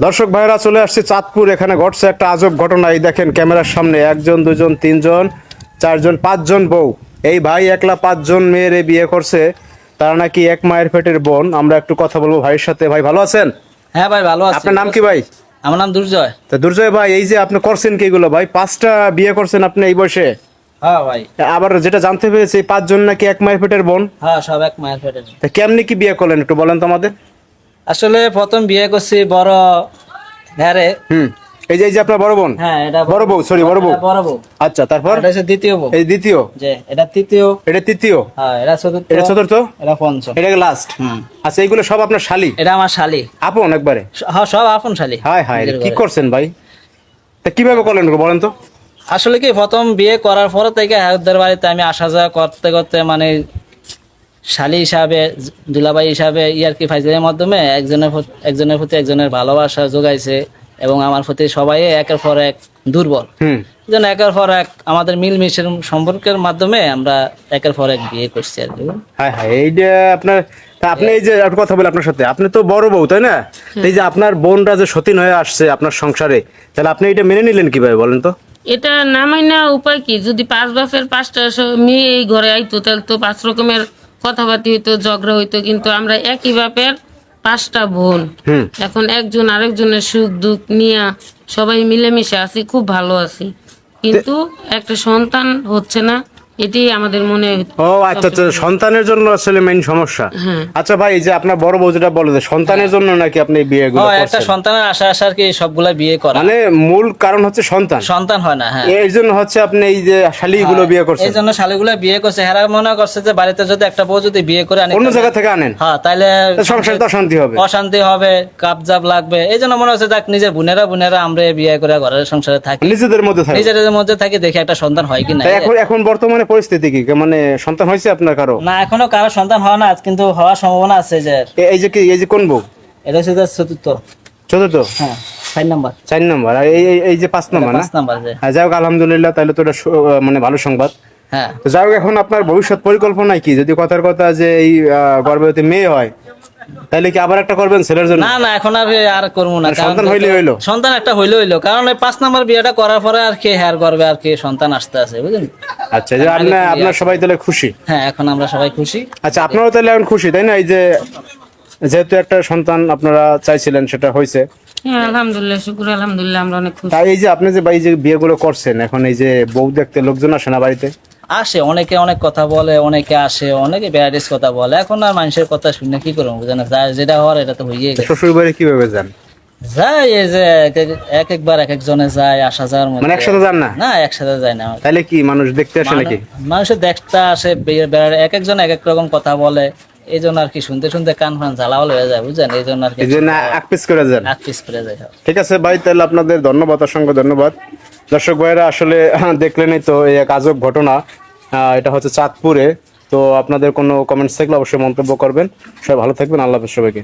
দর্শক ভাইরা চলে আসছে চাঁদপুর। এখানে ঘটছে একটা আজব ঘটনা। এই দেখেন ক্যামেরার সামনে একজন, দুজন, তিনজন, চারজন, পাঁচজন বউ। এই ভাই একলা পাঁচজন মেয়েরে বিয়ে করছে। তারা নাকি এক মায়ের পেটের বোন। আমরা একটু কথা বলবো ভাইয়ের সাথে। ভাই ভালো আছেন? হ্যাঁ ভাই ভালো আছি। আপনার নাম কি ভাই? আমার নাম দুর্জয়। তা দুর্জয় ভাই, এই যে আপনি করছেন কি এগুলো ভাই? 5টা বিয়ে করছেন আপনি এই বয়সে? হ্যাঁ ভাই। আবার যেটা জানতে পেরেছি এই পাঁচজন নাকি এক মায়ের পেটের বোন। হ্যাঁ সব এক মায়ের পেটের। তা কেমনি কি বিয়ে করলেন একটু বলেন তো আমাদের। আসলে প্রথম বিয়ে করছি বড় হ্যারে। এই যে আপনার বড় বোন। হ্যাঁ এটা বড় বউ, সরি বড় বউ। এটা বড় বউ। আচ্ছা, তারপর এটা হচ্ছে দ্বিতীয় বউ। এই দ্বিতীয়, যে এটা তৃতীয়, এটা তৃতীয়, হ্যাঁ এটা চতুর্থ, এটা চতুর্থ, এটা পঞ্চম, এটা লাস্ট। হুম। আচ্ছা, এইগুলো সব আপনার শালি? এটা আমার শালি। আপন একবারে? হ্যাঁ সব আপন শালি। হায় হায়, নিজের কি ঘরে। করছেন ভাই? তা কিভাবে করলেন একটু বলেন তো। আসলে কি প্রথম বিয়ে করার পর থেকে ওদের বাড়িতে আমি আসা যাওয়া করতে করতে মানে শালি হিসাবে, দুলাভাই হিসাবে ইয়ার কি ফাইজের মাধ্যমে একজনের প্রতি একজনের ভালোবাসা যোগাইছে এবং আমার প্রতি সবাই একের পর এক দুর্বল। যেন একের পর এক আমাদের মিলমিশের সম্পর্কের মাধ্যমে আমরা একের পর এক বিয়ে করছি আর কি। হায় হায়, এইটা আপনার। তা আপনি এই যে একটা কথা বলে আপনার সাথে, আপনি তো বড় বউ তাই না? এই যে আপনার বোনরা যে সতীন হয়ে আসছে আপনার সংসারে, তাহলে আপনি এটা মেনে নিলেন কিভাবে বলেন তো? এটা নামাই না উপায় কি? যদি 5 বাপের 5টা মেয়ে এই ঘরে আইতো তাহলে তো 5 রকমের কথাবার্তা হইতো, ঝগড়া হইতো। কিন্তু আমরা একই বাপের 5টা বোন, এখন একজন আরেকজনের সুখ দুঃখ নিয়ে সবাই মিলেমিশে আছি, খুব ভালো আছি। কিন্তু একটা সন্তান হচ্ছে না, এটাই আমাদের মনে। ও আচ্ছা আচ্ছা, সন্তানের জন্য আসলে মেইন সমস্যা। হ্যাঁ। আচ্ছা ভাই, এই যে আপনার বড় বউ যেটা বলে যে সন্তানের জন্য নাকি আপনি বিয়েগুলো হ্যাঁ একটা করছেন, সন্তানের আশা আর কি সবগুলা বিয়ে করা। মানে মূল কারণ হচ্ছে সন্তান। সন্তান হয় না, হ্যাঁ এর জন্য হচ্ছে আপনি এই যে শালিগুলো বিয়ে করছেন। এই জন্য শালিগুলা বিয়ে করছে। হেরা মনে করছে যে বাড়িতে যদি একটা বউ যদি বিয়ে করে আনি অন্য জায়গা থেকে আনেন, হ্যাঁ তাহলে সংসারে তো অশান্তি হবে, অশান্তি হবে, কাবজাব লাগবে। এই জন্য মনে হচ্ছে দেখ নিজের বোনেরা আমরা বিয়ে করে ঘরের সংসারে থাকি, নিজেদের মধ্যে থাকে, নিজেদের মধ্যে থাকি, দেখি একটা সন্তান হয় কি না। তা এখন বর্তমানে পরিস্থিতি কি, মানে সন্তান হয়েছে আপনার কারো? না এখনো কারো সন্তান হয় না, কিন্তু হওয়ার সম্ভাবনা আছে। যে এই যে কোন বউ? এটা হচ্ছে চতুর্থ। চতুর্থ? হ্যাঁ 4 নাম্বার। 4 নম্বর। আর এই যে 5 নম্বর না? 5 নাম্বার। হ্যাঁ, যাই হোক আলহামদুলিল্লাহ, তাহলে তো এটা মানে ভালো সংবাদ। হ্যাঁ তো যাই হোক, এখন আপনার ভবিষ্যৎ পরিকল্পনা কি? যদি কথার কথা যে এই গর্ভবতী মেয়ে হয়, তাহলে কি আবার একটা করবেন ছেলের জন্য? না এখন আর করবো না। সন্তান হইলো সন্তান একটা হইলো, কারণ এই 5 নাম্বার বিয়েটা করার পরে আর কি হেয়ার করবে আর কি সন্তান আসতে আছে, বুঝলেন? আচ্ছা, যে আপনার সবাই তাহলে খুশি? হ্যাঁ এখন আমরা সবাই খুশি। আচ্ছা, আপনারাও তাহলে এখন খুশি তাই না? এই যে যেহেতু একটা সন্তান আপনারা চাইছিলেন সেটা হয়েছে। হ্যাঁ আলহামদুলিল্লাহ, শুকুর আলহামদুলিল্লাহ, আমরা অনেক খুশি। তাই এই যে আপনি যে ভাই যে বিয়েগুলো করছেন, এখন এই যে বউ দেখতে লোকজন আসে না বাড়িতে? আসে অনেকে, অনেক কথা বলে, অনেকে আসে, অনেকে ভ্যারাইটিস কথা বলে। এখন আর মানুষের কথা শুনে কি করবো, বুঝেন? যেটা হওয়ার এটা তো হইয়ে গেছে। শ্বশুর বাড়ি কিভাবে যান? যাই এই যে একবার এক একজনে যায়, আসা যাওয়ার মধ্যে। মানে একসাথে যান না? না একসাথে যায় না। তাহলে কি মানুষ দেখতে আসে নাকি? মানুষের দেখতে আসে, এক একজন এক এক রকম কথা বলে। এই জন্য আর কি শুনতে শুনতে কান ফান ঝালাওয়াল হয়ে যায়, বুঝলেন? এই জন্য আর কি এই জন্য আকপিস করে যান। আকপিস করে যায়। ঠিক আছে ভাই, তাহলে আপনাদের ধন্যবাদ, অসংখ্য ধন্যবাদ। দর্শক ভাইরা আসলে দেখলেনই তো এই এক আজব ঘটনা। এটা হচ্ছে চাঁদপুরে। তো আপনাদের কোনো কমেন্টস থাকলে অবশ্যই মন্তব্য করবেন। সবাই ভালো থাকবেন, আল্লাহ হাফেজ সবাইকে।